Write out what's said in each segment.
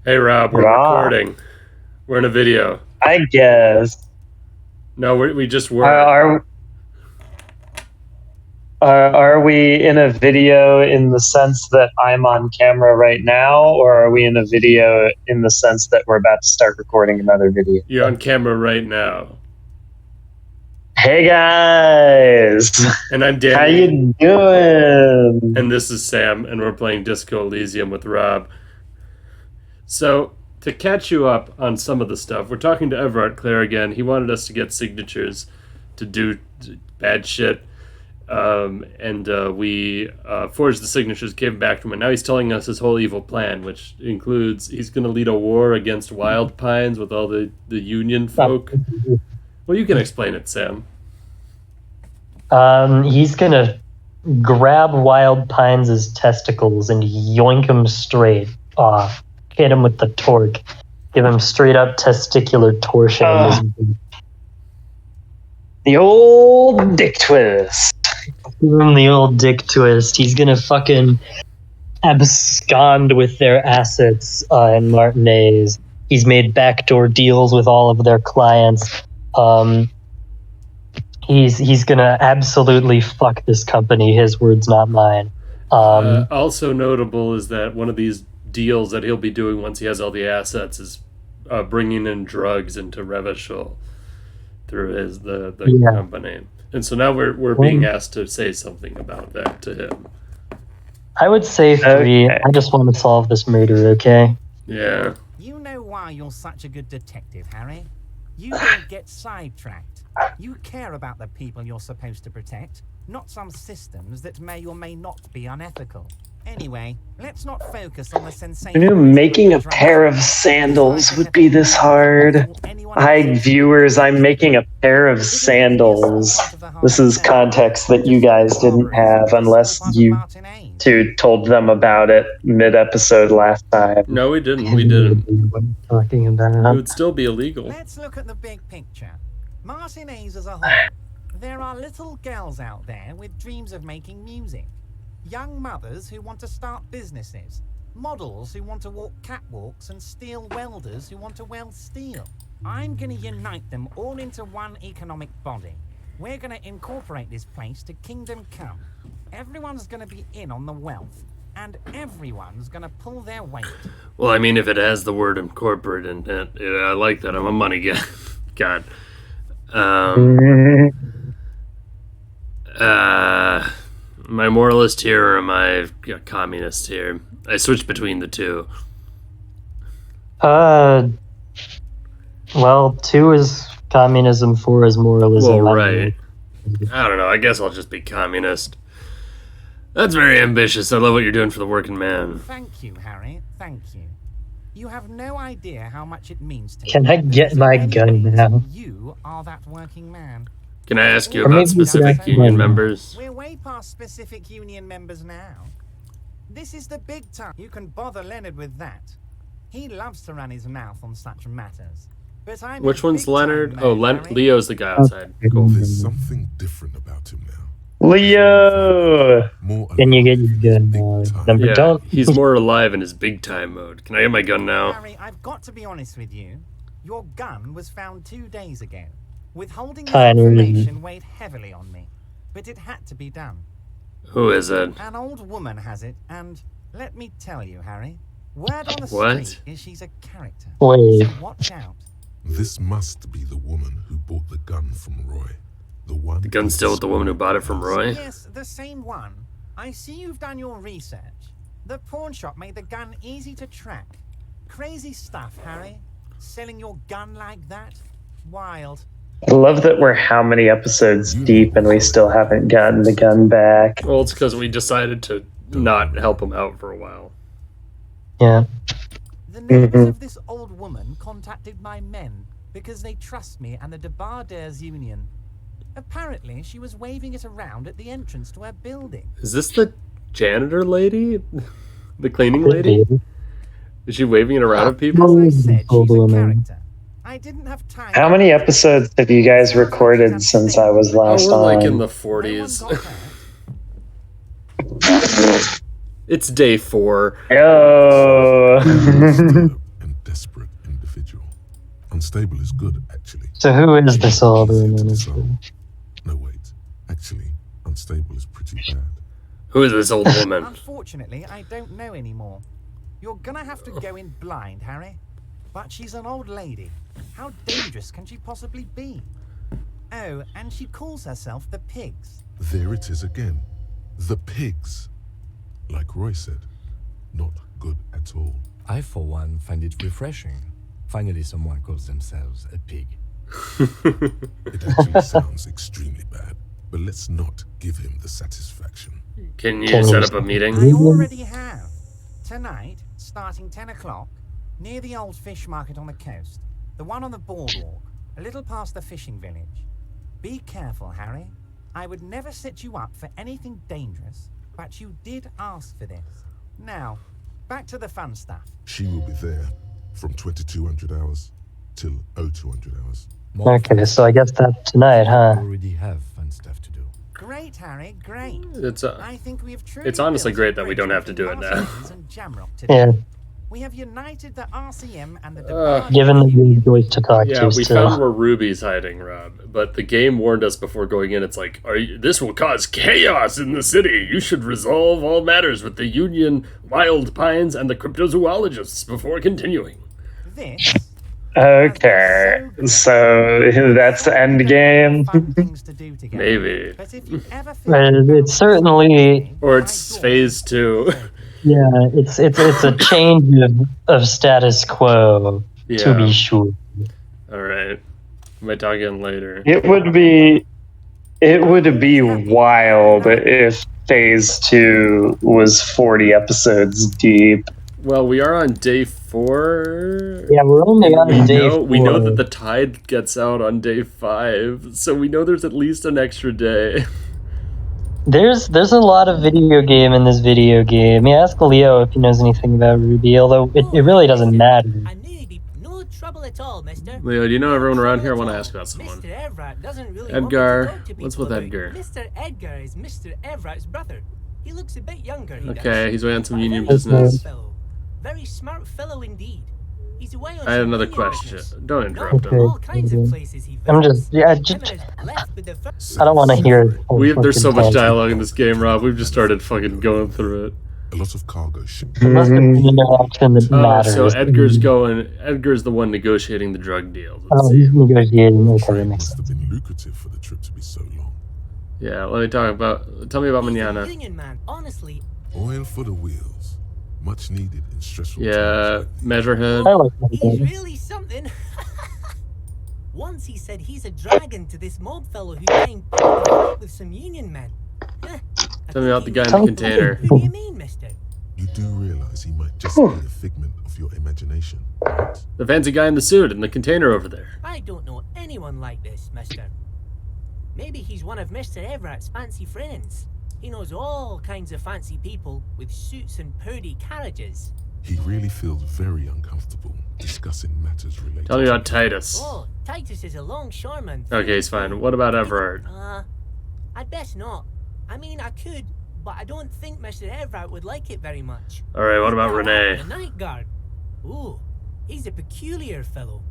Hey Rob, we're Rob. recording. We're in a video. I guess. No, we just Are, were. are are we in a video in the sense that I'm on camera right now, or are we in a video in the sense that we're about to start recording another video? You're on camera right now. Hey guys, And I'm how Danny. you doing? And this is Sam, and we're playing Disco Elysium with Rob. So, to catch you up on some of the stuff, we're talking to Everett Clare again. He wanted us to get signatures to do bad shit. We forged the signatures, gave them back to him, and now he's telling us his whole evil plan, which includes he's going to lead a war against Wild Pines with all the Union folk. Well, you can explain it, Sam. He's gonna grab Wild Pines' testicles and yoink him straight off. Hit him with the torque. Give him straight up testicular torsion. The old dick twist. Give him the old dick twist. He's gonna fucking abscond with their assets in Martinez. He's made backdoor deals with all of their clients. He's gonna absolutely fuck this company. His words, not mine. Also notable is that one of these deals that he'll be doing once he has all the assets is bringing in drugs into Revachol through the company. And so now we're being asked to say something about that to him. I would say 3. Okay. I just want to solve this murder, okay? Yeah. You know why you're such a good detective, Harry? You don't get sidetracked. You care about the people you're supposed to protect, not some systems that may or may not be unethical. Anyway, let's not focus on the sensation. I knew making a pair of sandals would be this hard. Hi, viewers, I'm making a pair of sandals. This is context that you guys didn't have unless you two told them about it mid-episode last time. No, we didn't. We didn't. What are you talking about? It would still be illegal. Let's look at the big picture. Martinez as a whole. There are little girls out there with dreams of making music. Young mothers who want to start businesses. Models who want to walk catwalks and steel welders who want to weld steel. I'm going to unite them all into one economic body. We're going to incorporate this place to Kingdom Come. Everyone's going to be in on the wealth. And everyone's going to pull their weight. Well, I mean, if it has the word incorporate in it, I like that. I'm a money guy. God. Am I moralist here or am I communist here? I switch between the two. Well, 2 is communism, 4 is moralism. Well, right. I don't know. I guess I'll just be communist. That's very ambitious. I love what you're doing for the working man. Thank you, Harry. Thank you. You have no idea how much it means to me. Can I get my gun now? You are that working man. Can I ask you about specific union members? We're way past specific union members now. This is the big time. You can bother Leonard with that. He loves to run his mouth on such matters. But I'm Which one's Leonard? Oh, Leo's the guy outside. Cool. There's something different about him now. Leo! Can you get your gun now? Number don't. He's more alive in his big time mode. Can I get my gun now? Harry, I've got to be honest with you. Your gun was found 2 days ago. Withholding this information weighed heavily on me. But it had to be done. Who is it? An old woman has it, and let me tell you, Harry, word on the street is she's a character. Wait. So watch out. This must be the woman who bought the gun from Roy. The gun's still with the woman who bought it from Roy? Yes, the same one. I see you've done your research. The pawn shop made the gun easy to track. Crazy stuff, Harry. Selling your gun like that? Wild. I love that we're how many episodes deep and we still haven't gotten the gun back. Well, it's because we decided to not help him out for a while. Yeah. The neighbors of this old woman contacted my men because they trust me and the Debarders Union. Apparently, she was waving it around at the entrance to her building. Is this the janitor lady? The cleaning lady? Is she waving it around at people? As I said, she's a character. I didn't have time. How many episodes have you guys recorded since I was last on? We're like in the 40s. No It's day 4. Yo! desperate individual. Unstable is good, actually. So who is this old Easier to woman? disarm. No, wait. Actually, unstable is pretty bad. Who is this old woman? Unfortunately, I don't know anymore. You're gonna have to go in blind, Harry. But she's an old lady. How dangerous can she possibly be? Oh, and she calls herself the Pigs. There it is again. The pigs. Like Roy said, not good at all. I, for one, find it refreshing. Finally, someone calls themselves a pig. It actually sounds extremely bad, but let's not give him the satisfaction. Can you set up a meeting? I already have. Tonight, starting 10 o'clock, near the old fish market on the coast. The one on the boardwalk, a little past the fishing village. Be careful, Harry. I would never set you up for anything dangerous, but you did ask for this. Now, back to the fun stuff. She will be there from 2200 hours till 0200 hours. Okay, so I guess that's tonight, I huh? already have fun stuff to do. Great, Harry, great. It's I think we have truly it's honestly built great a that we bridge don't have to do between it now. Marseilles and Jamrock today. Yeah, We have united the RCM and the given that you need Joyce to talk Yeah, to we still. found where Ruby's hiding, Rob. But the game warned us before going in. It's like, this will cause chaos in the city. You should resolve all matters with the Union, Wild Pines, and the cryptozoologists before continuing. This Okay, so that's the end game. fun things to do together. Maybe. But if you ever feel Well, it's certainly, Or it's phase 2. yeah, it's a change of status quo, to be Yeah. sure. Alright. We might talk again later. It would be wild if phase 2 was 40 episodes deep. Well, we are on day 4. Yeah, we're only on day 4. We know that the tide gets out on day 5, so we know there's at least an extra day. There's a lot of video game in this video game. Yeah, ask Leo if he knows anything about Ruby, although it really doesn't matter. I knew you'd be no trouble at all, mister. Leo, do you know everyone around here? I want to ask about someone. Mr. Everett doesn't really Edgar. want me to talk to What's people with about Edgar? Mr. Edgar is Mr. Everett's brother. He looks a bit younger. He Okay, does. he's away on some But a union very smart business. fellow. Very smart fellow indeed. He's away on I had some another union question. business. Don't interrupt Okay. him. All kinds of places he I'm visits. just, yeah, Him just, and his left with the first I don't want to hear it. There's so much dialogue in this game, Rob. We've just started fucking going through it. A lot of cargo shipping. There must be an interaction that Oh, matters. so Edgar's the one negotiating the drug deal. Let's Oh, see. he's negotiating. Okay, that Trade makes must sense. have been lucrative for the trip to be so long. Yeah, let me talk about. Tell me about He's a Manana. union man. Honestly, Oil for the wheels. Much needed in stressful Yeah, times. Measurehead. I like he's that. really something. Once he said he's a dragon to this mob fellow who came with some union men. Tell me about the guy in the container. Who do you mean, mister? You do realize he might just be a figment of your imagination, right? The fancy guy in the suit in the container over there. I don't know anyone like this, mister. Maybe he's one of Mr. Everett's fancy friends. He knows all kinds of fancy people with suits and purdy carriages. He really feels very uncomfortable discussing matters related Tell me to about Titus. Oh, Titus is a longshoreman. Okay, he's fine. What about Everard? I'd best not. I mean, I could, but I don't think Mr. Everett would like it very much. Alright, what about Now, Renee? The night guard. Ooh, he's a peculiar fellow.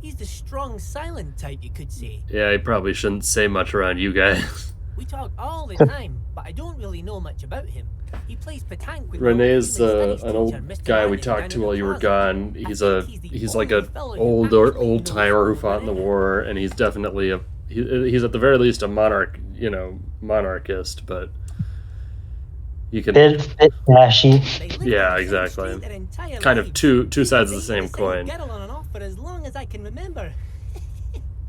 He's the strong, silent type, you could say. Yeah, he probably shouldn't say much around you guys. We talk all the time, but I don't really know much about him. He plays petanque with Renee's my human studies an old teacher, Mr. guy we Martin, talked down to in while the you were plaza. gone. I He's think the he's like only a fellow who older actually old knows timer who all fought in the about it. war, and he's definitely he's at the very least a monarchist, but you can Bit dashy. They live Yeah, on the same exactly. street their entire kind of lives. two sides of the They same coin. Get on and off for as long as I can remember.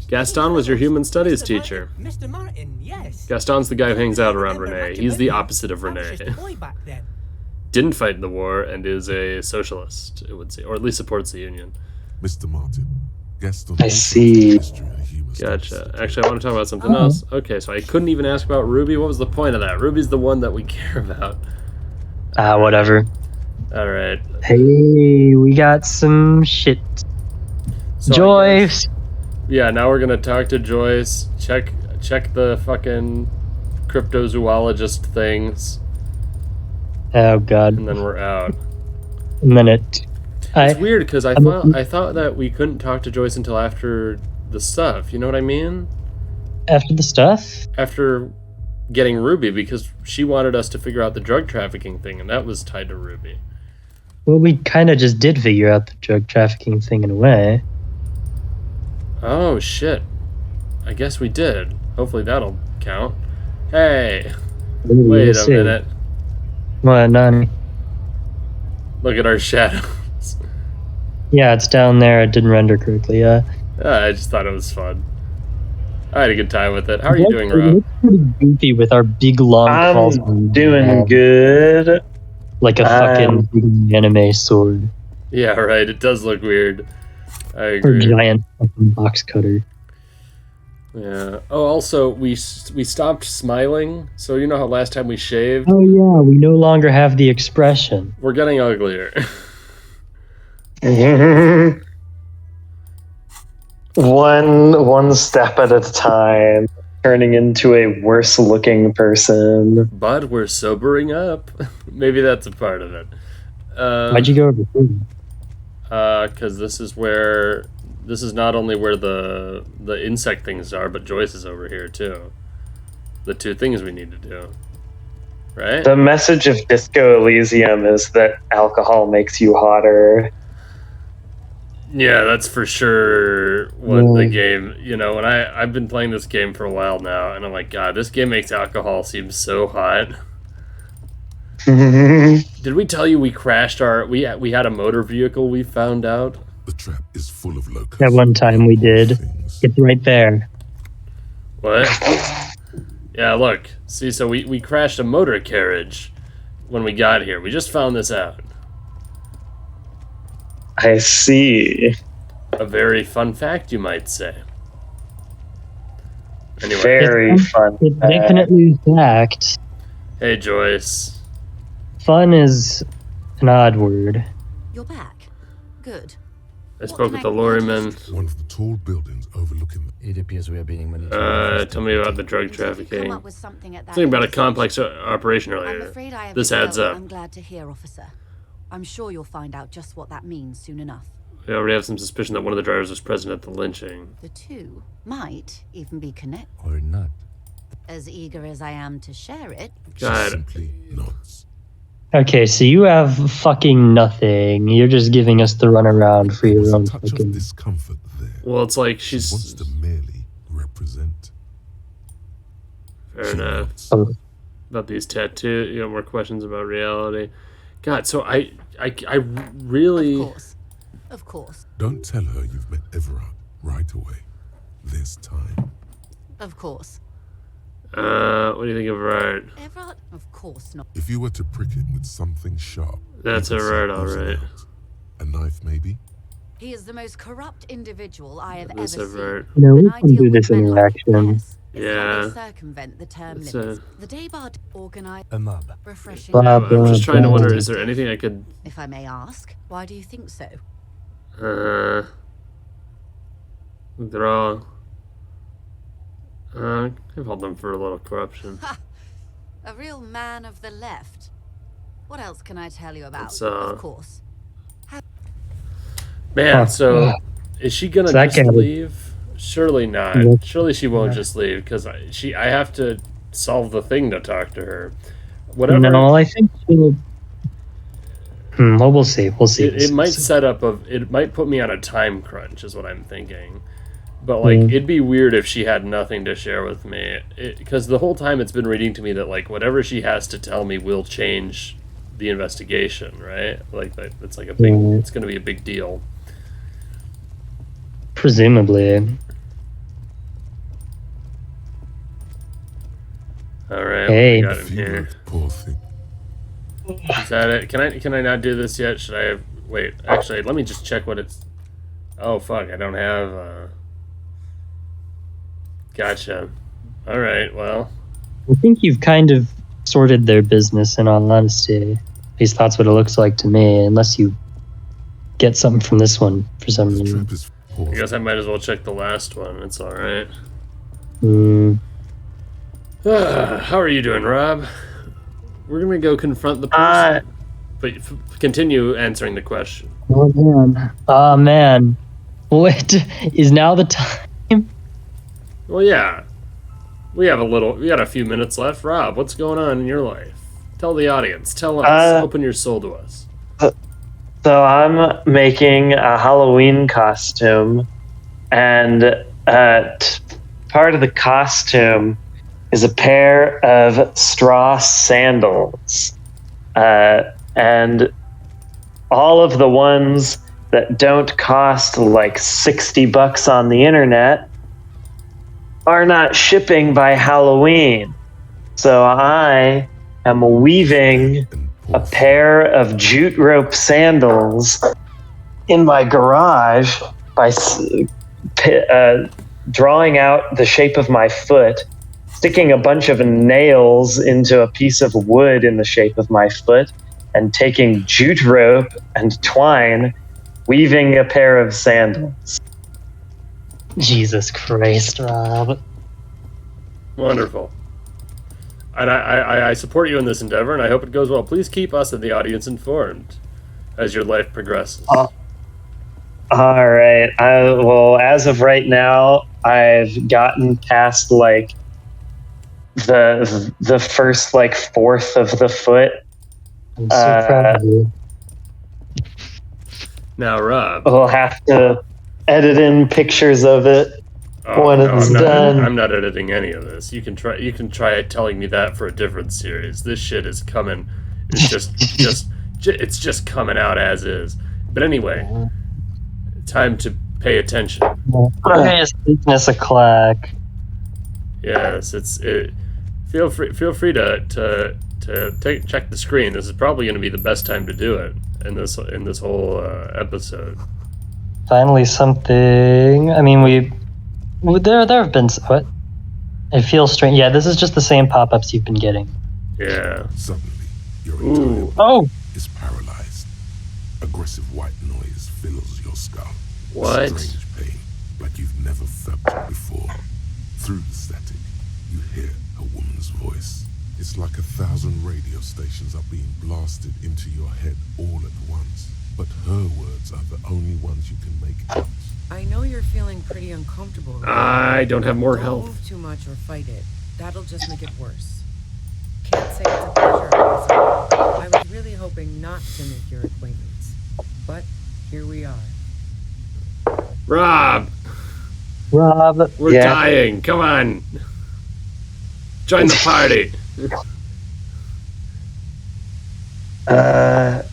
Gaston was your human studies teacher. Mr. Martin, yes. Gaston's the guy who hangs out around Remember Renee. much He's about the him. opposite of I was Renee. just a boy back then. Didn't fight in the war and is a socialist, it would say, or at least supports the Union. Mr. Martin. Gaston I also see. taught history and human studies. Gotcha. Actually, I want to talk about something else. Okay, so I couldn't even ask about Ruby. What was the point of that? Ruby's the one that we care about. Whatever. All right. Hey, we got some shit. So I Joyce. Yeah, now we're gonna talk to Joyce. Check the fucking cryptozoologist things, Oh god. and then we're out. A minute. It's weird because I thought that we couldn't talk to Joyce until after the stuff. You know what I mean? After the stuff? After getting Ruby, because she wanted us to figure out the drug trafficking thing, and that was tied to Ruby. Well, we kind of just did figure out the drug trafficking thing in a way. Oh, shit. I guess we did. Hopefully that'll count. Hey! Wait a minute. What, Nani? Look at our shadows. Yeah, it's down there. It didn't render correctly, yeah. I just thought it was fun. I had a good time with it. How are you doing, Rob? It looks pretty goofy with our big long calls. I'm doing good. Like a fucking big anime sword. Yeah, right. It does look weird. I Or agree. giant fucking box cutter. Yeah. Oh, also, we stopped smiling. So you know how last time we shaved? Oh yeah, we no longer have the expression. We're getting uglier. One step at a time, turning into a worse looking person. But we're sobering up. Maybe that's a part of it. Why'd you go over here? Because this is not only where the insect things are, but Joyce is over here too. The two things we need to do. Right? The message of Disco Elysium is that alcohol makes you hotter. Yeah, that's for sure what the game, you know, and I've been playing this game for a while now, and I'm like, God, this game makes alcohol seem so hot. Did we tell you we crashed we had a motor vehicle we found out? The trap is full of locusts. That one time we did. Things. It's right there. What? Yeah, look. See, so we crashed a motor carriage when we got here. We just found this out. I see. A very fun fact, you might say. Anyway. Very fun. It's definitely fact. Hey, Joyce. Fun is an odd word. You're back. Good. I spoke with the lorryman. One of the tall buildings overlooking the... It appears we are being manipulated. Tell me about the drug Come trafficking. up with something at that Something about a intersection. complex operation I'm earlier. afraid I have This to adds go. up. I'm glad to hear, officer. I'm sure you'll find out just what that means soon enough. We already have some suspicion that one of the drivers was present at the lynching. The two might even be connected. Or not. As eager as I am to share it, God. Simply nods. Okay, so you have fucking nothing. You're just giving us the runaround for There was your a own touch of fucking... discomfort there. Well, it's like She wants she's... to merely represent. Fair She enough. nods. Oh, About these tattoos, you got more questions about reality. God, so I really... of course, Don't tell her you've met Everard right away. There's time. of course. What do you think of Everard? Everard, of course not. If you were to prick him with something sharp... That's you could Everard, see oozing alright. out. A knife, maybe? He is the most corrupt individual I have That's ever Everard. seen. you know, we And I can deal do with this men like interaction. yes, it's how Yeah. they circumvent the term It's, limits. The day bar organized, A mob. refreshing. Blah, I'm blah, just trying to blah. wonder, is there anything I could... If I may ask, why do you think so? They're all... I've held them for a little corruption. A real man of the left. What else can I tell you about? It's, Of course. Man, so is she gonna So that just can't be- leave? Surely not. Yeah. Surely she won't just leave because I have to solve the thing to talk to her. Whatever. No, I think she'll... well, we'll see. We'll see. It might set up it might put me on a time crunch, is what I'm thinking. But like, it'd be weird if she had nothing to share with me, because the whole time it's been reading to me that like whatever she has to tell me will change the investigation, right? Like that, it's like a big. It's going to be a big deal. Presumably. All right. Hey. What we got in here? Poor thing. Is that it? Can I not do this yet? Should I have... Wait, actually, let me just check what it's... Oh, fuck, I don't have... Gotcha. Alright, well... I think you've kind of sorted their business, in all honesty. At least that's what it looks like to me, unless you get something from this one for some The reason. trap is poor. I guess I might as well check the last one. It's alright. Mm, How are you doing, Rob? We're gonna go confront the person. but continue answering the question. Oh man. Oh man. What is now the time? Well, yeah. We got a few minutes left. Rob, what's going on in your life? Tell the audience. Tell us. Open your soul to us. So I'm making a Halloween costume, and part of the costume is a pair of straw sandals. And all of the ones that don't cost like $60 on the internet are not shipping by Halloween. So I am weaving a pair of jute rope sandals in my garage by drawing out the shape of my foot, sticking a bunch of nails into a piece of wood in the shape of my foot, and taking jute rope and twine, weaving a pair of sandals. Jesus Christ, Rob. Wonderful. And I support you in this endeavor, and I hope it goes well. Please keep us and the audience informed as your life progresses. All right. Well, as of right now, I've gotten past like the first like fourth of the foot. I'm so proud of you. Now, Rob. We'll have to edit in pictures of it when it's done. I'm not editing any of this. You can try telling me that for a different series. This shit is coming. It's it's just coming out as is. But anyway, time to pay attention. Weakness a clack. Yes, feel free to check the screen. This is probably going to be the best time to do it in this whole episode. Finally, something. I mean, there have been what? It feels strange. Yeah, this is just the same pop-ups you've been getting. Yeah. Suddenly, your entire body is paralyzed. Aggressive white noise fills your skull. What? Strange pain, like you've never felt it before. Through the static, you hear a woman's voice. It's like 1,000 radio stations are being blasted into your head all at once. But her words are the only ones you can make out. I know you're feeling pretty uncomfortable. I don't have more Don't health. move too much or fight it. That'll just make it worse. Can't say it's a pleasure. I was really hoping not to make your acquaintance. But here we are. Rob! We're dying. Come on. Join the party.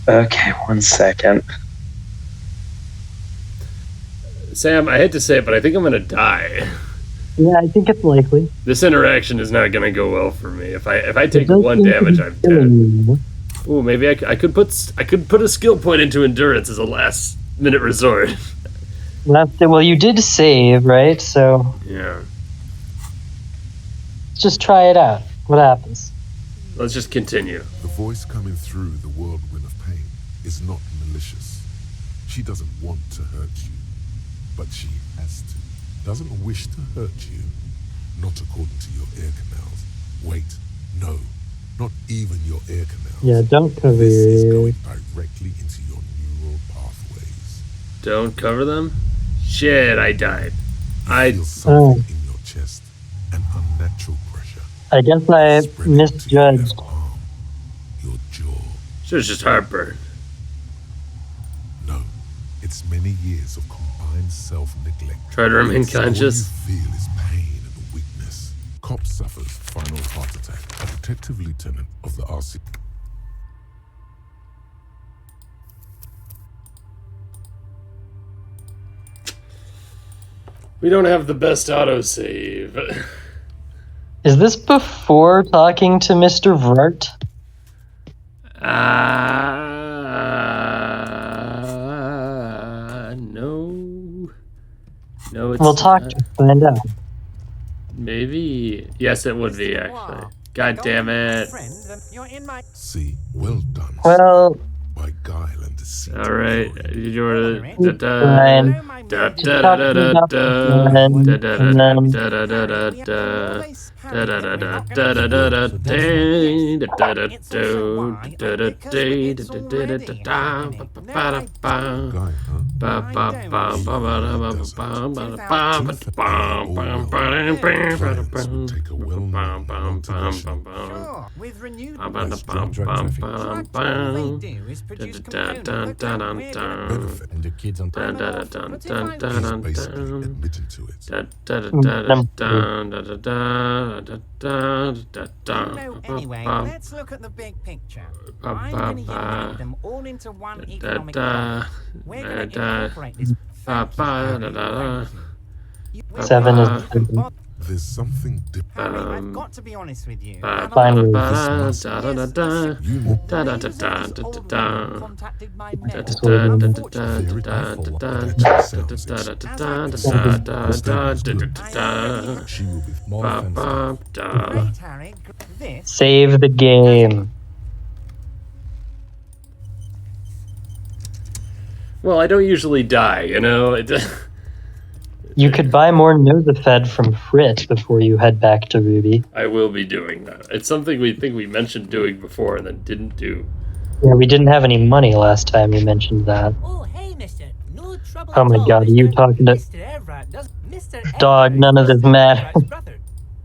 Okay, 1 second. Sam, I hate to say it, but I think I'm gonna die. Yeah, I think it's likely. This interaction is not gonna go well for me. If I take 1 damage, I'm dead. Ooh, maybe I could put a skill point into endurance as a last minute resort. Well, you did save, right? So Yeah. just try it out. What happens? Let's just continue. The voice coming through the whirlwind of pain is not malicious. She doesn't want to hurt you, but she has to. Doesn't wish to hurt you, not according to your ear canals. Wait, no, not even your ear canals. Yeah, don't cover This is your going directly into your neural pathways. Don't cover them? Shit, I died. You feel something in your chest, an unnatural pressure. I guess I misjudged. Arm, your jaw. So it's just heartburn. No, it's many years of combined self-neglect. Try to remain conscious. All you feel is pain and weakness. Cop suffers final heart attack. A detective lieutenant of the RC. We don't have the best autosave. Is this before talking to Mr. Vart? No. No, it's We'll talk not. to find out. Maybe. Yes, it would be, actually. God damn it. See, well done. Well, by guile and deceit. All right. Did you order? fine. Da da da da da da da da da da da da. Da da da da da da da da da da da It's also why I think it's already happening. Now I Guy, huh? Would take a well-known multinational. Sure, with renewed Drug trafficking. drugs, all they do is produce components that don't really benefit. And the kids on top. He's basically admitting to it. Anyway, let's look at the big picture. I'm going to unite them all into one economic block. We're going to incorporate this. Seven is There's something different. Harry, I've got to be honest with you. finally. You need Contacted my men. she will be More offensive. Great, Harry. This Save the game. Well, I don't usually die, you know. You could buy more Nosafed from Frit before you head back to Ruby. I will be doing that. It's something we think we mentioned doing before and then didn't do. Yeah, we didn't have any money last time you mentioned that. Oh, hey, mister. No trouble Oh my at all, God, are you mister. talking to- Mr. Everett does... Mr. Dog, Everett none of does this matter. Everett's brother.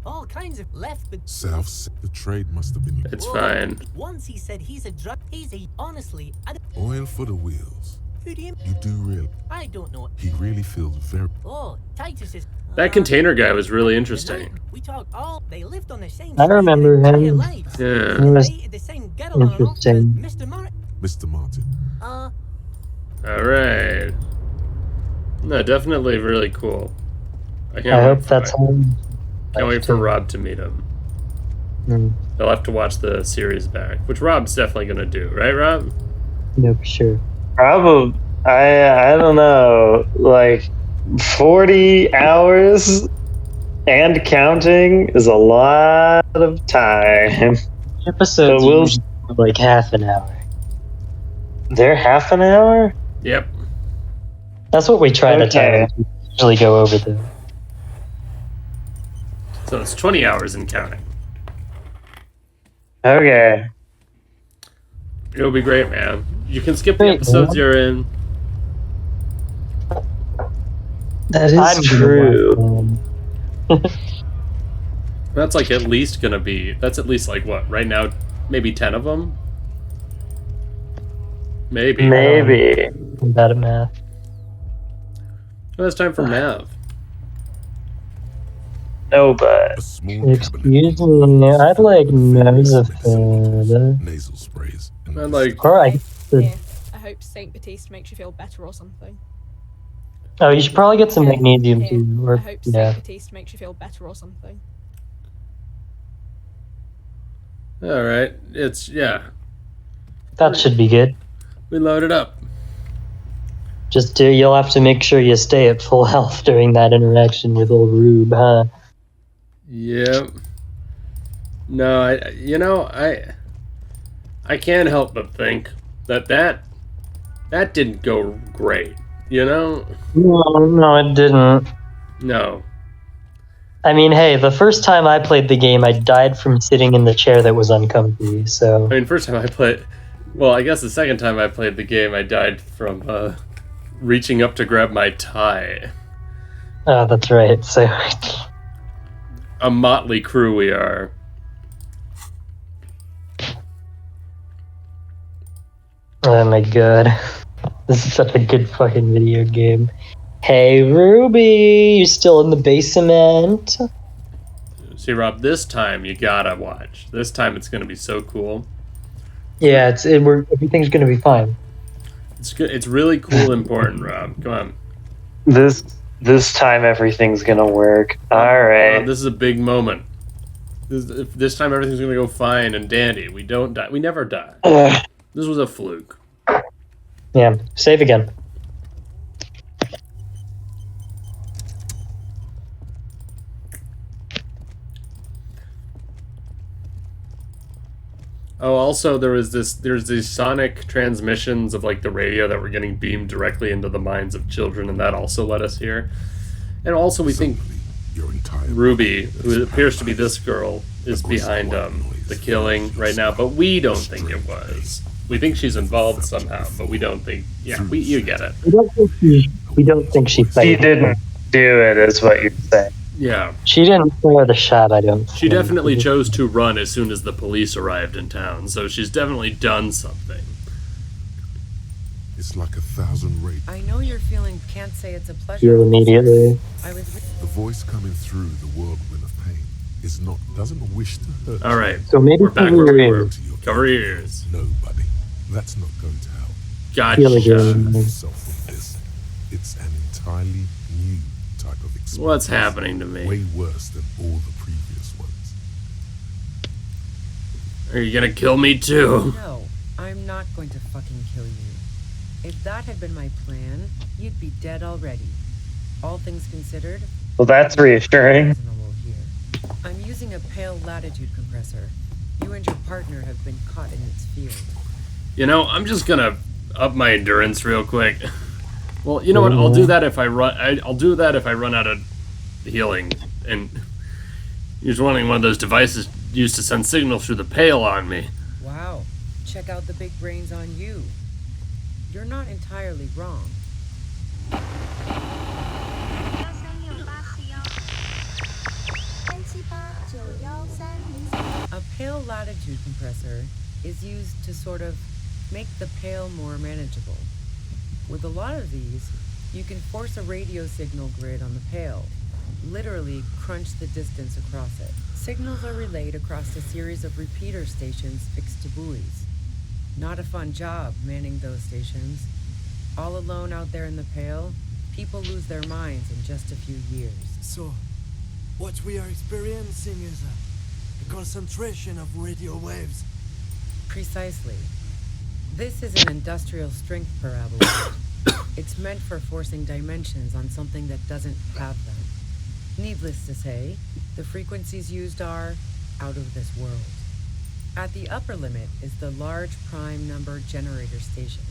All kinds of left with... South. The trade must have been It's Whoa. fine. Once he said he's a drug... He's a... Honestly, oil for the wheels. who do you... You do real. I don't know. He really feels very. Oh, Titus is... That container guy was really interesting. We talk all... They lived on the same... I remember street their entire him. lives. Yeah. He was Dated the same girl and all, interesting. Mr. Martin. Mr. Martin. Alright. No, definitely really cool. I can't I wait hope for that's it. home. Can't wait for Rob to meet him. Mm, He'll have to watch the series back, which Rob's definitely gonna do, right, Rob? no, for sure. Probably. I don't know. Like 40 hours and counting is a lot of time. Episodes So we'll- usually are like half an hour. They're half an hour? Yep. That's what we try to Okay. time. We usually go over the. So it's 20 hours and counting. Okay. It'll be great, man. You can skip the Great, episodes man. you're in. That is I'm true. That's like at least gonna be. That's at least like what? Right now, maybe 10 of them? Maybe. Maybe. I'm bad at math. Well, it's time for math. No, but A small Excuse me, I'd like Nosafed. nasal sprays. And And like, Alright. Here, I hope Saint Batiste makes you feel better or something. Oh, you should probably get some magnesium Here, too. I Or, hope yeah. Saint Batiste makes you feel better or something. alright. It's, yeah. That should be good. We load it up. Just you'll have to make sure you stay at full health during that interaction with old Rube, huh? Yep. No, I can't help but think that didn't go great, you know? No, it didn't. No. I mean, hey, the first time I played the game, I died from sitting in the chair that was uncomfy, so... I mean, first time I played... Well, I guess the second time I played the game, I died from reaching up to grab my tie. Oh, that's right, so... A motley crew we are. Oh my god. This is such a good fucking video game. Hey, Ruby, you still in the basement? See, Rob, this time you gotta watch. This time it's gonna be so cool. Yeah, everything's gonna be fine. It's good. It's really cool, important, Rob. Come on. this time everything's gonna work. Alright. This is a big moment. This time everything's gonna go fine and dandy. We don't die. We never die. This was a fluke. Yeah, save again. Oh, also there's these sonic transmissions of like the radio that were getting beamed directly into the minds of children, and that also led us here. And also we think Your entire Ruby, body who is appears to be paralyzed. this girl, is Of course, behind the white noise the killing fills right your now, but we don't think strange it was. pain. We think she's Never involved felt somehow, before. but we don't think. Yeah, Through you the get it. We don't think she She played. didn't do it, is what you're saying. Yeah, She didn't fire the shot, I don't she think. definitely chose to run as soon as the police arrived in town, so she's definitely done something. It's like 1,000 rays. I know you're feeling can't say it's a pleasure. Heal immediately. I was The voice coming through the whirlwind of pain doesn't wish to hurt All right, So maybe we're back cover where your we were. ears. you. Cover your ears. Nobody. That's not going to help. Heal Gotcha. again. Shield yourself from this. It's an entirely new type of experience. What's happening to me? Way worse than all the previous ones. Are you gonna kill me too? No, I'm not going to fucking kill you. If that had been my plan, you'd be dead already. All things considered, Well, that's reassuring. reasonable here. I'm using a pale latitude compressor. You and your partner have been caught in its field. You know, I'm just gonna up my endurance real quick. Well, you know what? I'll do that if I run. I'll do that if I run out of healing. And you're just wanting one of those devices used to send signals through the pale on me. Wow, check out the big brains on you. You're not entirely wrong. A pale latitude compressor is used to sort of make the pale more manageable. With a lot of these, you can force a radio signal grid on the pale, literally crunch the distance across it. Signals are relayed across a series of repeater stations fixed to buoys. Not a fun job manning those stations. All alone out there in the pale, people lose their minds in just a few years. So, what we are experiencing is a concentration of radio waves. Precisely. This is an industrial strength parabola. It's meant for forcing dimensions on something that doesn't have them. Needless to say, the frequencies used are out of this world. At the upper limit is the large prime number generator station.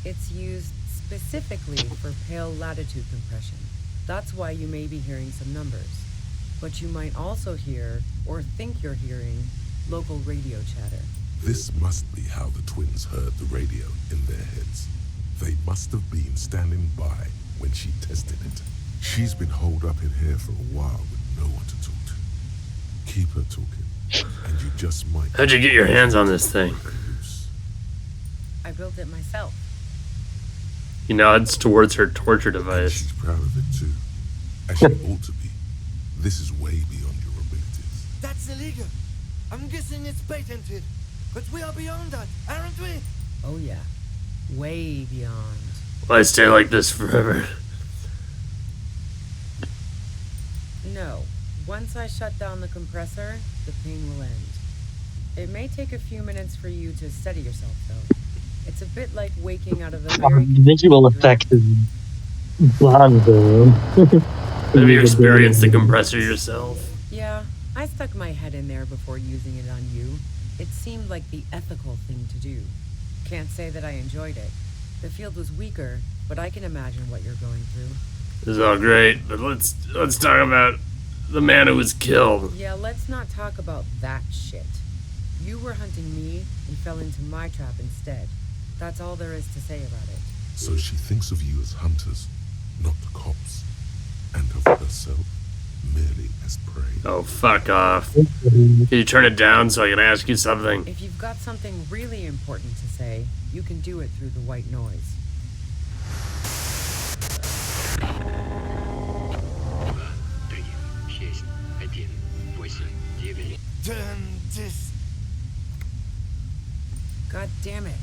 It's used specifically for pale latitude compression. That's why you may be hearing some numbers. But you might also hear, or think you're hearing, local radio chatter. This must be how the twins heard the radio in their heads. They must have been standing by when she tested it. She's been holed up in here for a while with no one to talk to. Keep her talking, and you just might... How'd you get your hands on this thing? I built it myself. He nods towards her torture And device. she's proud of it too, as she ought to be. This is way beyond your abilities. That's illegal. I'm guessing it's patented. But we are beyond that, aren't we? Oh yeah, way beyond. Will I stay like this forever? No, once I shut down the compressor, the pain will end. It may take a few minutes for you to steady yourself though. It's a bit like waking out of a very... The visual effect is bonzo. Have you experienced the compressor yourself? Yeah, I stuck my head in there before using it on you. It seemed like the ethical thing to do. Can't say that I enjoyed it. The field was weaker, but I can imagine what you're going through. This is all great, but let's talk about the man who was killed. Yeah, let's not talk about that shit. You were hunting me and fell into my trap instead. That's all there is to say about it. So she thinks of you as hunters, not cops, and of herself merely as prey. Oh, fuck off. Can you turn it down so I can ask you something? If you've got something really important to say, you can do it through the white noise. Turn this. God damn it.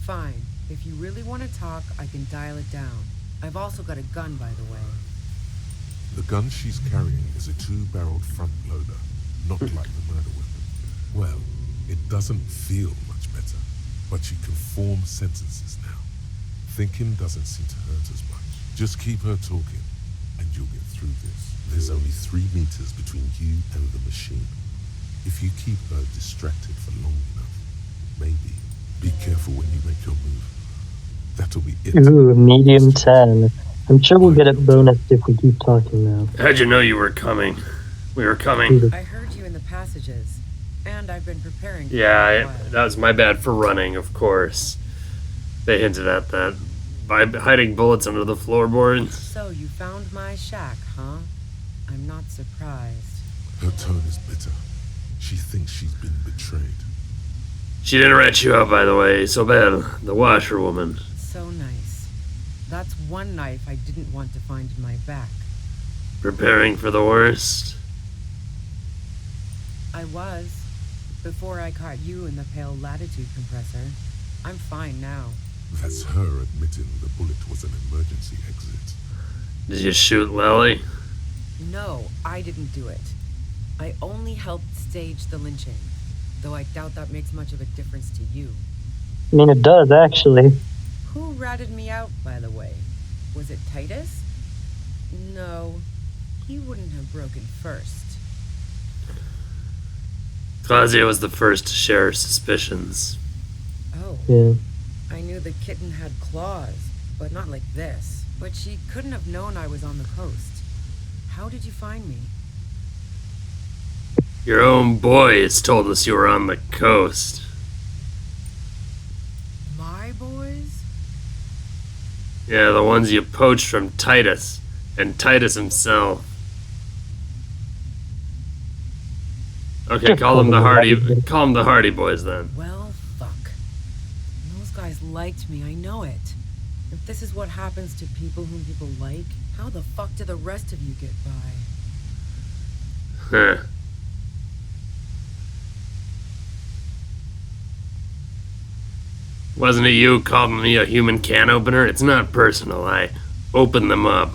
Fine. If you really want to talk, I can dial it down. I've also got a gun, by the way. The gun she's carrying is a two-barreled front loader, not like the murder weapon. Well, it doesn't feel much better, but she can form sentences now. Thinking doesn't seem to hurt as much. Just keep her talking, and you'll get through this. There's only 3 meters between you and the machine. If you keep her distracted for long enough, maybe. Be careful when you make your move. That'll be it. Ooh, medium 10. I'm sure we'll get it bonused if we keep talking now. How'd you know you were coming? We were coming. I heard you in the passages, and I've been preparing for Yeah, that was my bad for running, of course. They hinted at that by hiding bullets under the floorboards. So you found my shack, huh? I'm not surprised. Her tone is bitter. She thinks she's been betrayed. She didn't rat you out, by the way. So bad. The washerwoman. So nice. That's one knife I didn't want to find in my back. Preparing for the worst. I was. Before I caught you in the pale latitude compressor. I'm fine now. That's her admitting the bullet was an emergency exit. Did you shoot Lily? No, I didn't do it. I only helped stage the lynching. Though I doubt that makes much of a difference to you. I mean, it does, actually. Who ratted me out, by the way? Was it Titus? No, he wouldn't have broken first. Claudia was the first to share her suspicions. Oh. Yeah. I knew the kitten had claws, but not like this. But she couldn't have known I was on the coast. How did you find me? Your own boys told us you were on the coast. My boys? Yeah, the ones you poached from Titus, and Titus himself. Okay, call them the Hardy Boys then. Well, fuck. Those guys liked me, I know it. If this is what happens to people whom people like, how the fuck do the rest of you get by? Huh. Wasn't it you calling me a human can opener? It's not personal. I opened them up.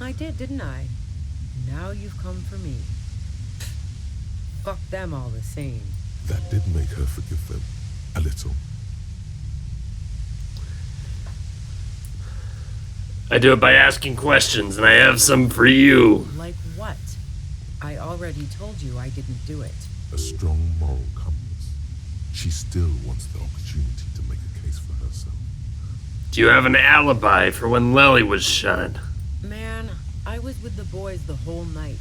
I did, didn't I? Now you've come for me. Fuck them all the same. That did make her forgive them. A little. I do it by asking questions, and I have some for you. Like what? I already told you I didn't do it. A strong moral compass. She still wants the opportunity to make a case for herself. Do you have an alibi for when Lily was shot? Man, I was with the boys the whole night.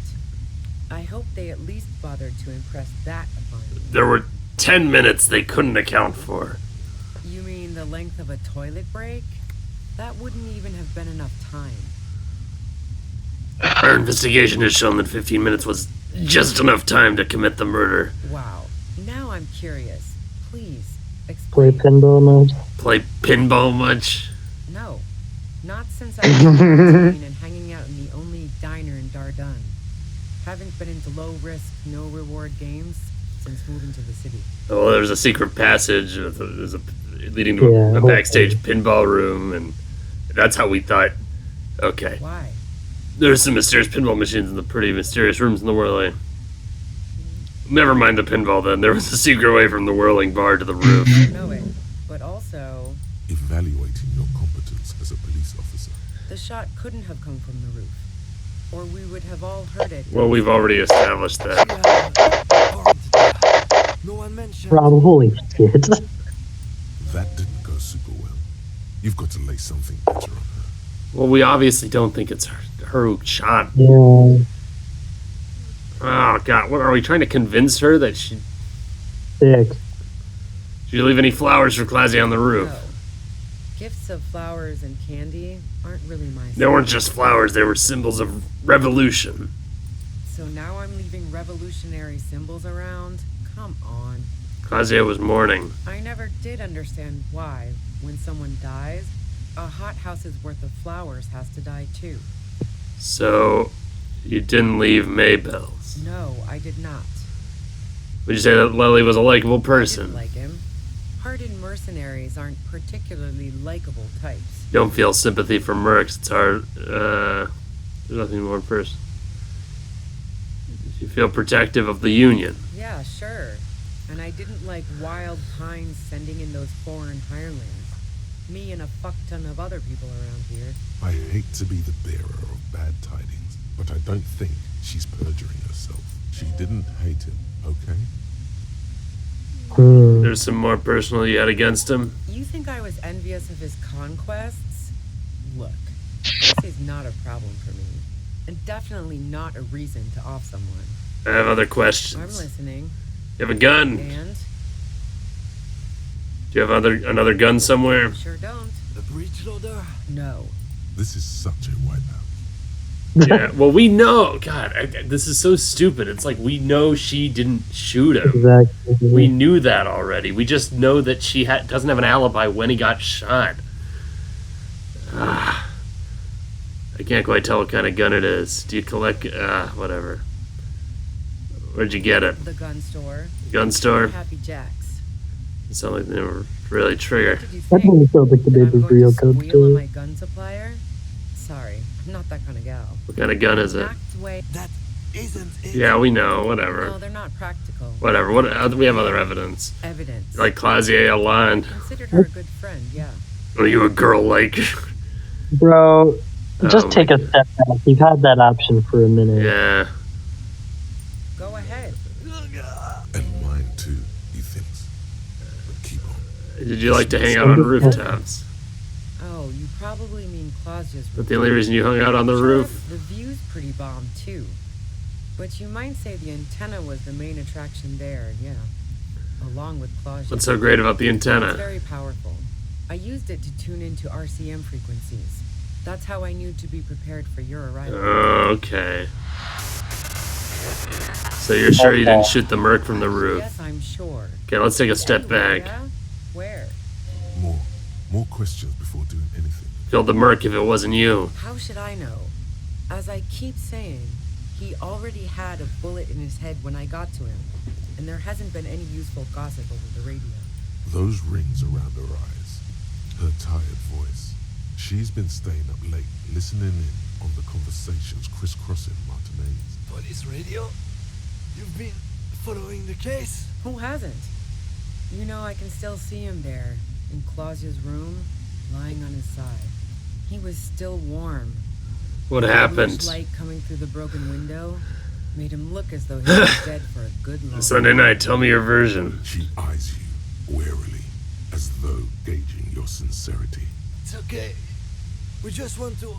I hope they at least bothered to impress that upon me. There were 10 minutes they couldn't account for. You mean the length of a toilet break? That wouldn't even have been enough time. Our investigation has shown that 15 minutes was just enough time to commit the murder. Wow. Now I'm curious. Please, Play explain. pinball mode. Play pinball much? No. Not since I was 14 and hanging out in the only diner in Dardun. Haven't been into low-risk, no-reward games since moving to the city. Oh, there's a secret passage leading to a backstage pinball room, and that's how we thought, okay. Why? There's some mysterious pinball machines in the pretty mysterious rooms in the whirling. Never mind the pinball then. There was a secret way from the whirling bar to the roof. I know it, but also... Evaluating your competence as a police officer. The shot couldn't have come from the roof. Or we would have all heard it. Well, we've already established that. No one mentioned. Rob, holy shit. That didn't go super well. You've got to lay something better on her. Well, we obviously don't think it's her who shot. Yeah. Oh, God. What, are we trying to convince her that she... Sick. Did you leave any flowers for Classy on the roof? No. Gifts of flowers and candy aren't really my They weren't just flowers. They were symbols of revolution. So now I'm leaving revolutionary symbols around? Come on. Claudia was mourning. I never did understand why, when someone dies, a hothouse's worth of flowers has to die too. So, you didn't leave Maybells. No, I did not. Would you say that Lily was a likable I person? didn't like him. Hardened mercenaries aren't particularly likable types. Don't feel sympathy for mercs. It's hard. There's nothing more person. You feel protective of the Union. Yeah, sure. And I didn't like Wild Pines sending in those foreign hirelings. Me and a fuck ton of other people around here. I hate to be the bearer of bad tidings, but I don't think she's perjuring herself. She didn't hate him, okay? There's some more personal you had against him. You think I was envious of his conquests? Look, this is not a problem for me, and definitely not a reason to off someone. I have other I'm questions. listening. You have a gun? And? Do you have another gun somewhere? Sure don't. The breech loader? No. This is such a wipeout. Yeah, well, we know. God, this is so stupid. It's like we know she didn't shoot him. Exactly. We knew that already. We just know that she doesn't have an alibi when he got shot. I can't quite tell what kind of gun it is. Do you collect... whatever. Where'd you get it? The gun store. Gun store? Happy Jacks. It sounded like they never really trigger. What did you That think? really sounds like the That I'm baby going real to code squeal on too. my gun supplier? Sorry, I'm not that kind of gal. What kind of gun is it? Act way. That isn't it. Yeah, we know. Whatever. No, they're not practical. Whatever. We have other evidence. Evidence. Like Clausier aligned. Considered her a good friend, yeah. Are you a girl like? Bro, just Oh take my a step back. You've had that option for a minute. Yeah. Go ahead. And mine too, he thinks. But keep on. Did you like to hang out on rooftops? Oh, you probably mean Clausia's But the only reason you hung out on the roof? The view's pretty bomb, too. But you might say the antenna was the main attraction there, yeah. Along with Clausia. What's so great about the It's antenna? very powerful. I used it to tune into RCM frequencies. That's how I knew to be prepared for your arrival. Okay. So you're sure you didn't shoot the merc from the roof? Yes, I'm sure. Okay, let's take a step back. Yeah? Where? More questions before doing anything. Killed the merc if it wasn't you. How should I know? As I keep saying, he already had a bullet in his head when I got to him, and there hasn't been any useful gossip over the radio. Those rings around her eyes, her tired voice. She's been staying up late, listening in on the conversations crisscrossing Martinez. Police radio? You've been following the case? Who hasn't? You know, I can still see him there, in Clausia's room, lying on his side. He was still warm. What The happened? bluish light coming through the broken window made him look as though he was dead for a good long Sunday night, tell me your version. She eyes you warily, as though gauging your sincerity. It's okay. We just want to...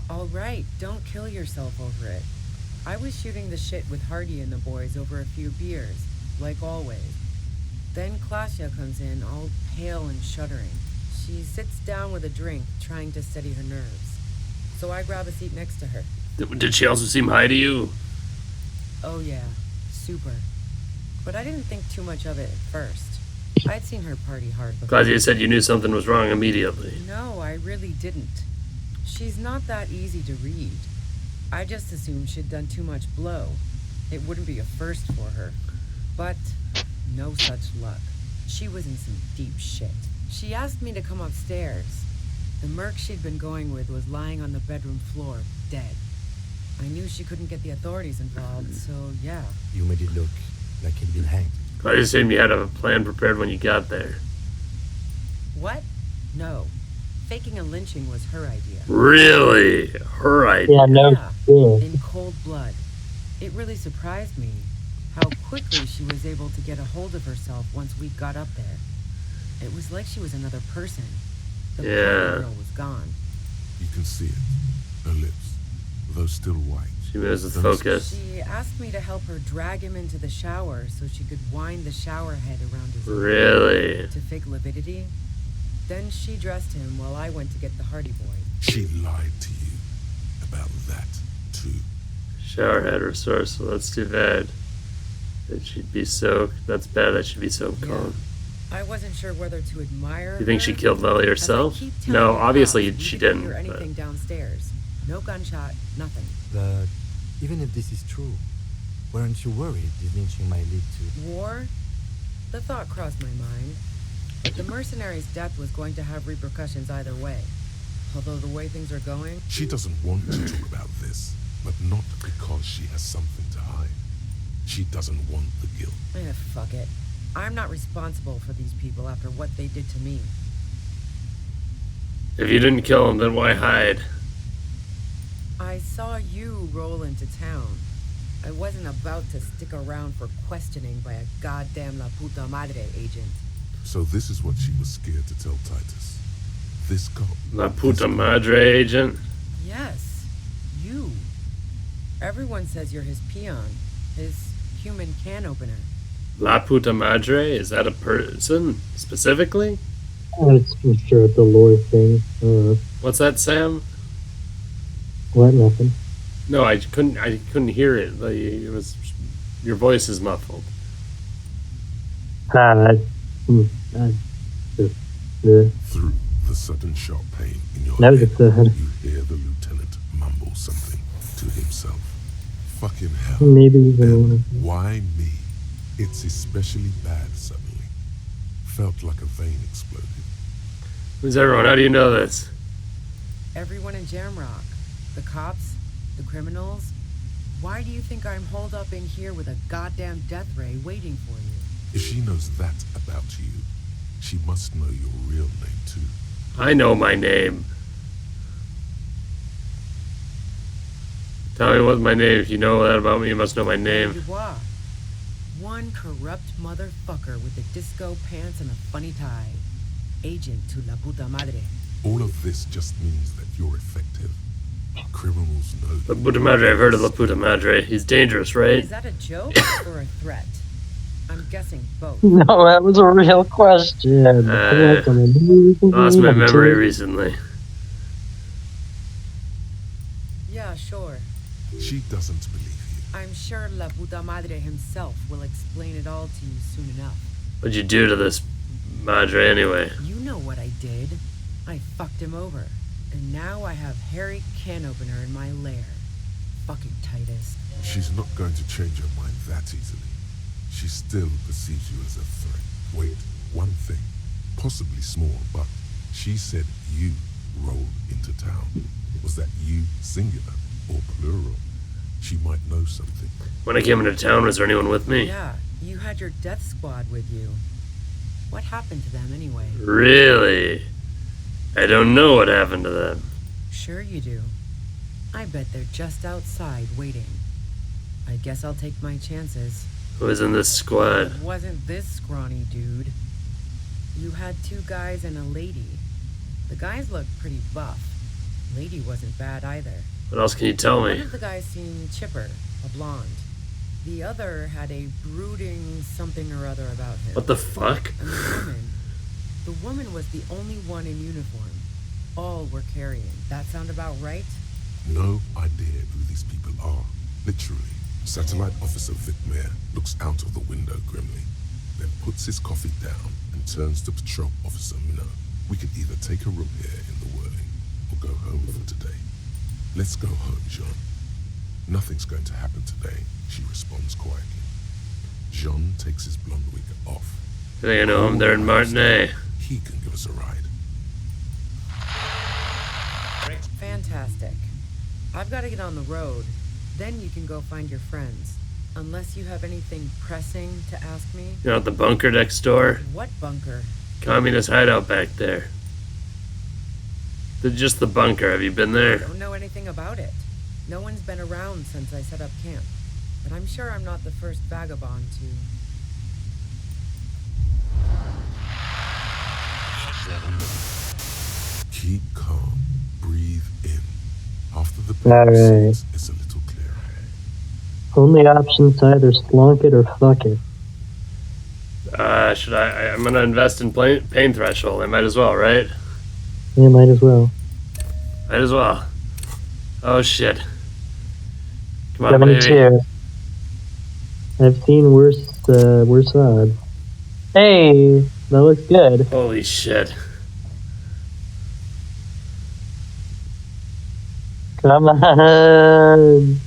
All right, don't kill yourself over it. I was shooting the shit with Hardy and the boys over a few beers, like always. Then Clausia comes in, all pale and shuddering. She sits down with a drink, trying to steady her nerves. So I grab a seat next to her. Did she also seem high to you? Oh yeah, super. But I didn't think too much of it at first. I'd seen her party hard before. Claudia said you knew something was wrong immediately. No, I really didn't. She's not that easy to read. I just assumed she'd done too much blow. It wouldn't be a first for her. But no such luck. She was in some deep shit. She asked me to come upstairs. The merc she'd been going with was lying on the bedroom floor, dead. I knew she couldn't get the authorities involved, so yeah. You made it look like he'd been hanged. Claudia said you had a plan prepared when you got there. What? No. Faking a lynching was her idea. Really? Her idea? Yeah, no Yeah, shit. in cold blood. It really surprised me how quickly she was able to get a hold of herself once we got up there. It was like she was another person. The Yeah. party girl was gone. You can see it. Her lips, though still white. She moves with focus. She asked me to help her drag him into the shower so she could wind the shower head around his neck Really? to fake lividity. Then she dressed him while I went to get the Hardy Boy. She lied to you about that, too. Showerhead resourceful. That's too bad. That she'd be so. That's bad that she'd be so Yeah. calm. I wasn't sure whether to admire You think her, she killed Lily as I herself? keep telling No, you obviously now, she we didn't didn't. hear But anything downstairs. No gunshot, nothing. But even if this is true, weren't you worried this lynching might lead to... War? The thought crossed my mind. But the mercenary's death was going to have repercussions either way. Although the way things are going... She doesn't want to talk about this, but not because she has something to hide. She doesn't want the guilt. Fuck it. I'm not responsible for these people after what they did to me. if you didn't kill him, then why hide? I saw you roll into town. I wasn't about to stick around for questioning by a goddamn La Puta Madre agent. So this is what she was scared to tell Titus. This cop. La puta madre agent? Yes, you. Everyone says you're his peon, his human can opener. La puta madre? Is that a person specifically? I'm sure it's a lore thing. What's that, Sam? What? Nothing. No, I couldn't hear it. It was your voice is muffled. Through the sudden sharp pain in your head, you hear the lieutenant mumble something to himself. Fucking hell. Maybe and why me? It's especially bad suddenly. Felt like a vein exploded. Who's everyone? How do you know this? Everyone in Jamrock. The cops, the criminals. Why do you think I'm holed up in here with a goddamn death ray waiting for you? If she knows that about you, she must know your real name too. I know my name. Tell me what's my name. If you know that about me, you must know my name. Dubois. One corrupt motherfucker with the disco pants and a funny tie. Agent to la puta madre. All of this just means that you're effective. Criminals know. La puta madre, I've heard of la puta madre. He's dangerous, right? Is that a joke or a threat? I'm guessing both. No, that was a real question. Lost my memory recently. Yeah, sure. She doesn't believe you. I'm sure La Puta Madre himself will explain it all to you soon enough. What'd you do to this madre anyway? You know what I did. I fucked him over. And now I have Harry Can Opener in my lair. Fucking Titus. She's not going to change her mind that easily. She still perceives you as a threat. Wait, one thing. Possibly small, but she said you rolled into town. Was that you singular or plural? She might know something. When I came into town, was there anyone with me? Yeah, you had your death squad with you. What happened to them anyway? Really? I don't know what happened to them. Sure you do. I bet they're just outside waiting. I guess I'll take my chances. Who was in this squad? It wasn't this scrawny dude. You had 2 guys and a lady. The guys looked pretty buff. Lady wasn't bad either. What else can you tell me? One of the guys seemed chipper, a blonde. The other had a brooding something or other about him. What the fuck? And the woman was the only one in uniform. All were carrying. That sound about right? No idea who these people are. Literally. Satellite Officer Vicmere looks out of the window grimly, then puts his coffee down and turns to Patrol Officer Minot. We can either take a room here in the whirling or go home for today. Let's go home, Jean. Nothing's going to happen today, she responds quietly. Jean takes his blonde wig off. I think I know him there in Martinez. He can give us a ride. Fantastic. I've got to get on the road. Then you can go find your friends. Unless you have anything pressing to ask me. You know, at the bunker next door? What bunker? Communist hideout back there. Just the bunker. Have you been there? I don't know anything about it. No one's been around since I set up camp. But I'm sure I'm not the first vagabond to... Keep calm. Breathe in. After the Alright. it's a little clearer. Only options to either slunk it or fuck it. Should I'm gonna invest in pain threshold. I might as well, right? Yeah, might as well. Might as well. Oh shit. Come on, 72. baby. I've seen worse odds. Hey, that looks good. Holy shit. Come on.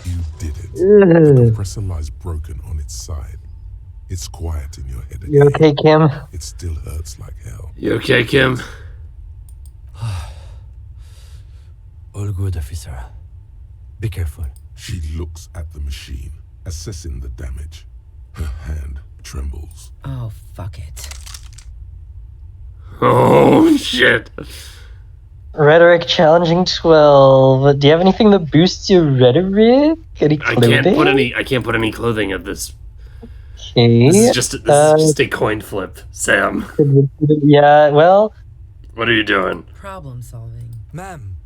You did it. The compressor lies broken on its side. It's quiet in your head again. You okay, Kim? It still hurts like hell. You okay, Kim? All good, officer. Be careful. She looks at the machine, assessing the damage. Her hand trembles. Oh, fuck it. Oh shit. Rhetoric challenging 12. Do you have anything that boosts your rhetoric? Any I clothing? can't put any clothing at this. Okay. This is just a coin flip, Sam. Yeah, well... What are you doing? Problem solving. Ma'am,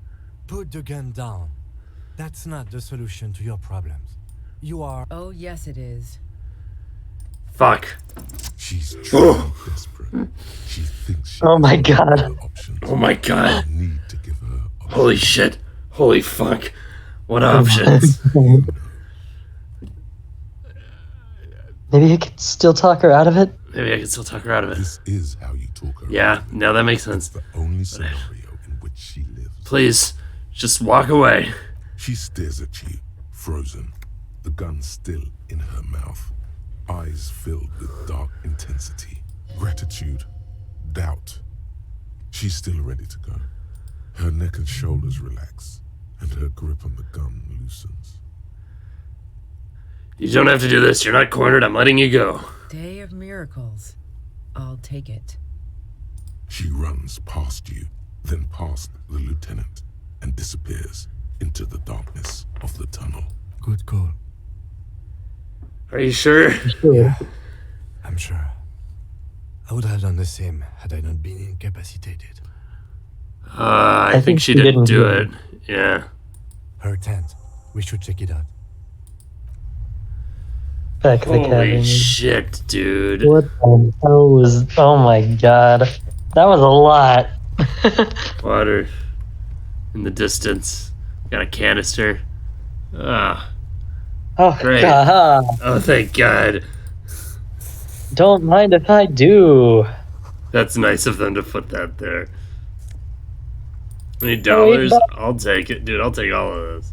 put the gun down. That's not the solution to your problems. You are... Oh, yes, it is. Fuck. She's truly desperate. She thinks she Oh my has God. other options. Oh my God. You need to give her options. Holy shit. Holy fuck. What options? Maybe you could still talk her out of it? Maybe I can still talk her out of it. This is how you talk her Yeah, out of it. no, that makes It's sense. the only scenario in which she lives. Please, just walk away. She stares at you, frozen, the gun still in her mouth, eyes filled with dark intensity, gratitude, doubt. She's still ready to go. Her neck and shoulders relax, and her grip on the gun loosens. You don't have to do this. You're not cornered. I'm letting you go. Day of miracles. I'll take it. She runs past you, then past the lieutenant, and disappears into the darkness of the tunnel. Good call. Are you sure? Yeah, I'm sure. I would have done the same had I not been incapacitated. I think she didn't do it. Yeah. Her tent. We should check it out. Back to the Holy cabin. shit, dude. What the hell was... Oh my god. That was a lot. Water in the distance. Got a canister. Ah. Oh, Great. God. Oh, thank God. Don't mind if I do. That's nice of them to put that there. Any dollars? I'll take it. Dude, I'll take all of this.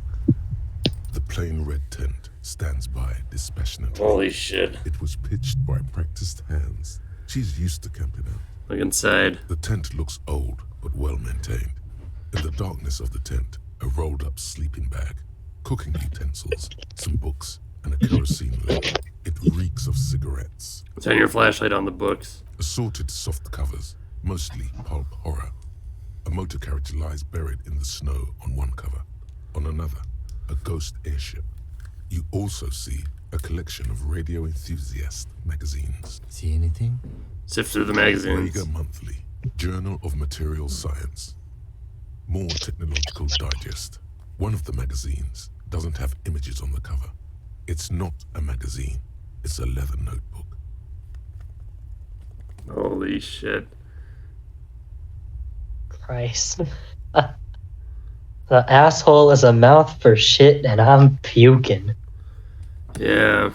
The plain red tent stands by dispassionately. Holy shit. It was pitched by practiced hands. She's used to camping out. Look inside. The tent looks old, but well maintained. In the darkness of the tent, a rolled up sleeping bag, cooking utensils, some books, and a kerosene lamp. It reeks of cigarettes. Turn your flashlight on the books. Assorted soft covers, mostly pulp horror. A motor carriage lies buried in the snow on one cover. On another, a ghost airship. You also see a collection of radio enthusiast magazines. See anything? Sift through the magazines. Rager Monthly, Journal of Material Science. More Technological Digest. One of the magazines doesn't have images on the cover. It's not a magazine. It's a leather notebook. Holy shit. Christ. The asshole is a mouth for shit and I'm puking. Yeah.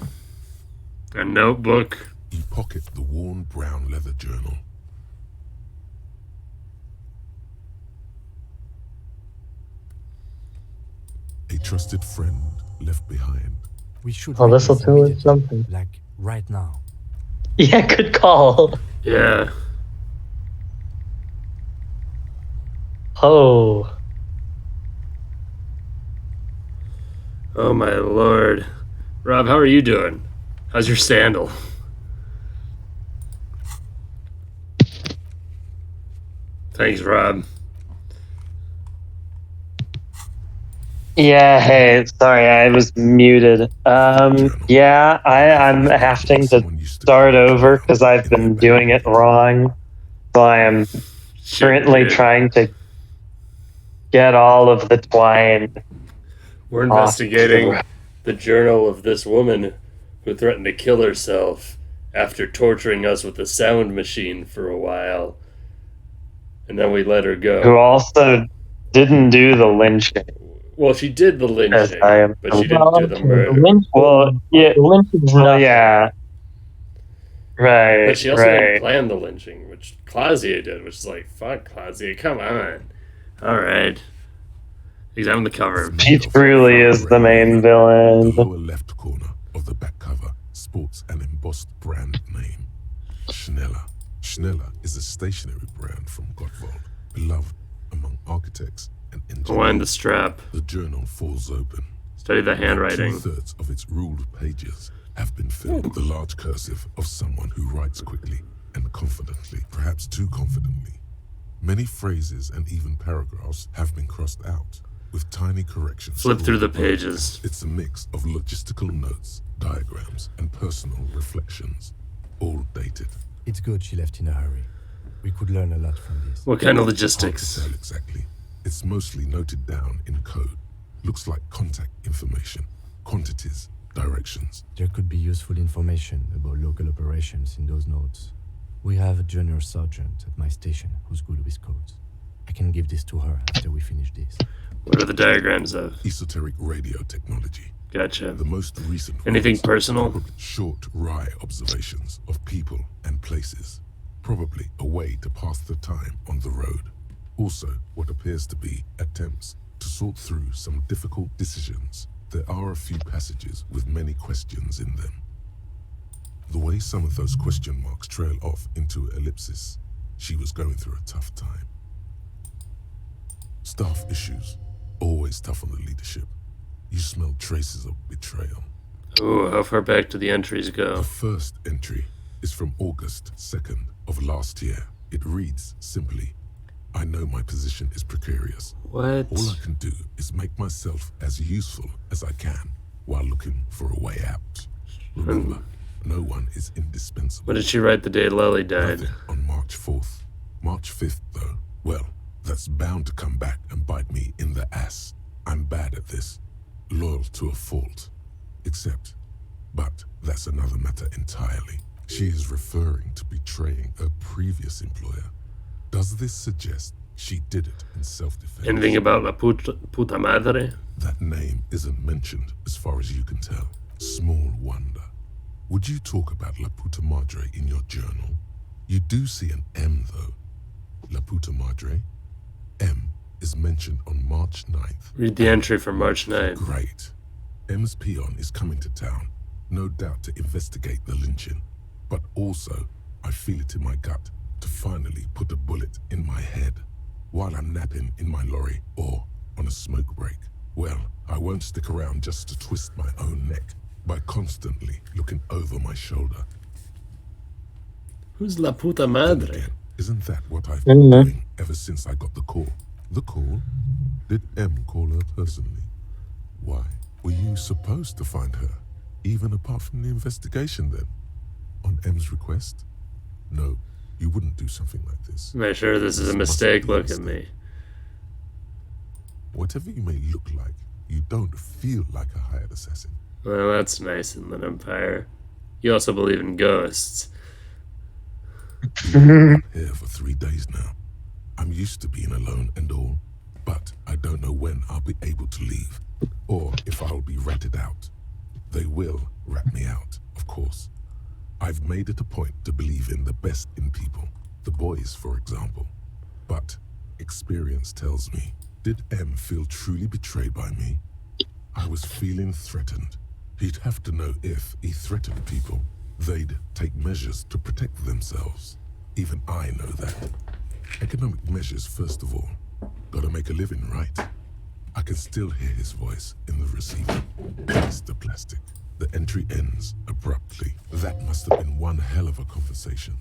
A notebook. You pocket the worn brown leather journal. A trusted friend left behind. We should. Oh, this'll write this tell us immediately, something. Like right now. Yeah, good call. Yeah. Oh. Oh my lord. Rob, how are you doing? How's your sandal? Thanks, Rob. Yeah, hey, sorry, I was muted. Yeah, I'm having to start over because I've been doing it wrong. So I am currently trying to get all of the twine. We're investigating the journal of this woman who threatened to kill herself after torturing us with a sound machine for a while. And then we let her go. Who also didn't do the lynching. Well, she did the lynching, but she didn't do the murder. Well, yeah, yeah. Right, But she also right. didn't plan the lynching, which Claudia did, which is like, fuck, Claudia, come on. Alright. Examine the cover. She truly is the main villain. The lower left corner of the back cover sports an embossed brand name. Schneller. Schneller is a stationery brand from Gottwald, beloved among architects and engineers. Wind the strap. The journal falls open. Study the handwriting. 2/3 of its ruled pages have been filled with the large cursive of someone who writes quickly and confidently, perhaps too confidently. Many phrases and even paragraphs have been crossed out, with tiny corrections. Flip through the scrawled above. pages. It's a mix of logistical notes, diagrams, and personal reflections, all dated. It's good she left in a hurry. We could learn a lot from this. What kind of Hard to logistics? tell exactly. It's mostly noted down in code. Looks like contact information, quantities, directions. There could be useful information about local operations in those notes. We have a junior sergeant at my station who's good with codes. I can give this to her after we finish this. What are the diagrams of? Esoteric radio technology. Gotcha. The most recent Anything ones, personal? probably short wry observations of people and places. Probably a way to pass the time on the road. Also, what appears to be attempts to sort through some difficult decisions. There are a few passages with many questions in them. The way some of those question marks trail off into ellipsis, she was going through a tough time. Staff issues, always tough on the leadership. You smell traces of betrayal. Ooh, how far back do the entries go? The first entry is from August 2nd of last year. It reads simply, I know my position is precarious. What? All I can do is make myself as useful as I can while looking for a way out. Remember, no one is indispensable. What did she write the day Lily died? Nothing on March 4th. March 5th, though, well, that's bound to come back and bite me in the ass. I'm bad at this. Loyal to a fault. But that's another matter entirely. She is referring to betraying a previous employer. Does this suggest she did it in self-defense? Anything about La Puta Madre? That name isn't mentioned as far as you can tell. Small wonder. Would you talk about La Puta Madre in your journal? You do see an M, though. La Puta Madre. M is mentioned on March 9th. Read the entry from March 9th. Great. M's peon is coming to town, no doubt to investigate the lynching. But also, I feel it in my gut to finally put a bullet in my head while I'm napping in my lorry or on a smoke break. Well, I won't stick around just to twist my own neck by constantly looking over my shoulder. Who's La Puta Madre? Again, isn't that what I've been doing ever since I got the call? The call? Did M call her personally? Why? Were you supposed to find her, even apart from the investigation then? On M's request? No, you wouldn't do something like this. Am I sure this is a mistake? Look at me. Whatever you may look like, you don't feel like a hired assassin. Well, that's nice in the Empire. You also believe in ghosts. I'm here for 3 days now. I'm used to being alone and all, but I don't know when I'll be able to leave, or if I'll be ratted out. They will rat me out, of course. I've made it a point to believe in the best in people, the boys, for example. But experience tells me, did M feel truly betrayed by me? I was feeling threatened. He'd have to know if he threatened people, they'd take measures to protect themselves. Even I know that. Economic measures, first of all. Gotta make a living, right? I can still hear his voice in the receiver. Mr. Plastic. The entry ends abruptly. That must have been one hell of a conversation.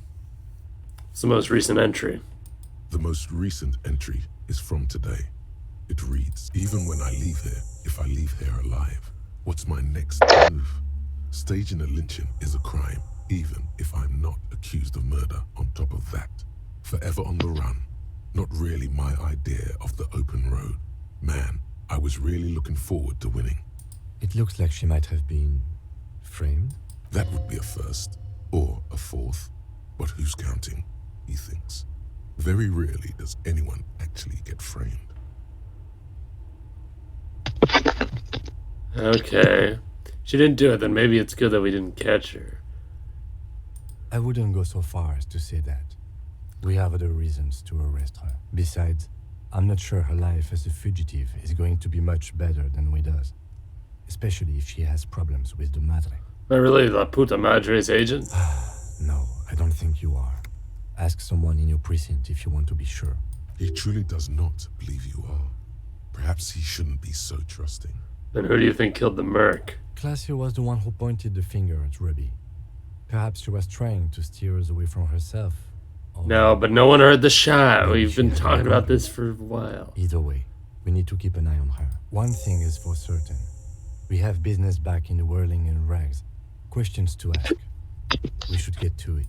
It's the most recent entry. The most recent entry is from today. It reads, even when I leave here, if I leave here alive, what's my next move? Staging a lynching is a crime, even if I'm not accused of murder on top of that. Forever on the run. Not really my idea of the open road. Man, I was really looking forward to winning. It looks like she might have been framed. That would be a first, or a fourth. But who's counting, he thinks. Very rarely does anyone actually get framed. Okay. She didn't do it, then maybe it's good that we didn't catch her. I wouldn't go so far as to say that. We have other reasons to arrest her. Besides, I'm not sure her life as a fugitive is going to be much better than we does. Especially if she has problems with the Madre. Am I really La Puta Madre's agent? No, I don't think you are. Ask someone in your precinct if you want to be sure. He truly does not believe you are. Perhaps he shouldn't be so trusting. Then who do you think killed the merc? Classier was the one who pointed the finger at Ruby. Perhaps she was trying to steer us away from herself. No, but no one heard the shot. We've been talking about this for a while. Either way, we need to keep an eye on her. One thing is for certain. We have business back in the whirling and rags. Questions to ask. We should get to it.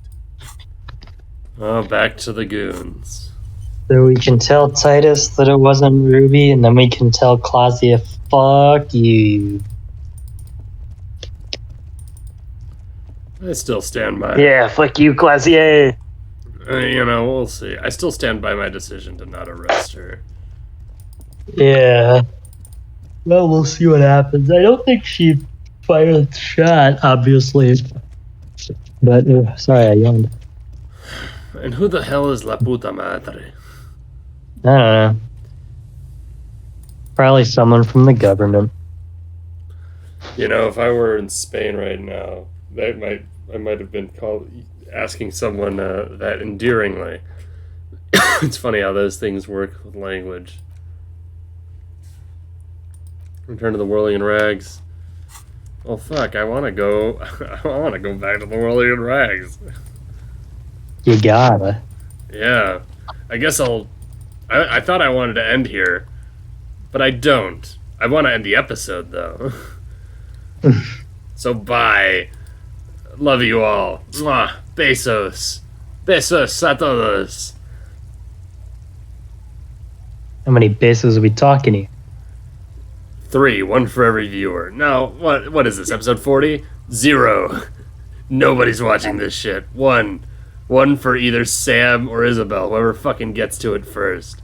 Oh, back to the goons. So we can tell Titus that it wasn't Ruby, and then we can tell Claudia, fuck you. I still stand by. Yeah, fuck you, Clausier. You know, we'll see. I still stand by my decision to not arrest her. Yeah. Well, we'll see what happens. I don't think she fired the shot, obviously. But, sorry, I yawned. And who the hell is La Puta Madre? I don't know. Probably someone from the government. You know, if I were in Spain right now, I might have been asking someone that endearingly. It's funny how those things work with language. Return to the whirling and rags. Oh fuck! I want to go. I want to go back to the whirling and rags. You gotta. Yeah, I guess I'll. I thought I wanted to end here, but I don't. I want to end the episode though. So bye. Love you all. Mwah. Besos. Besos a todos. How many pesos are we talking here? 3, 1 for every viewer. No, what is this, episode 40? 0. Nobody's watching this shit. 1. 1 for either Sam or Isabel, whoever fucking gets to it first.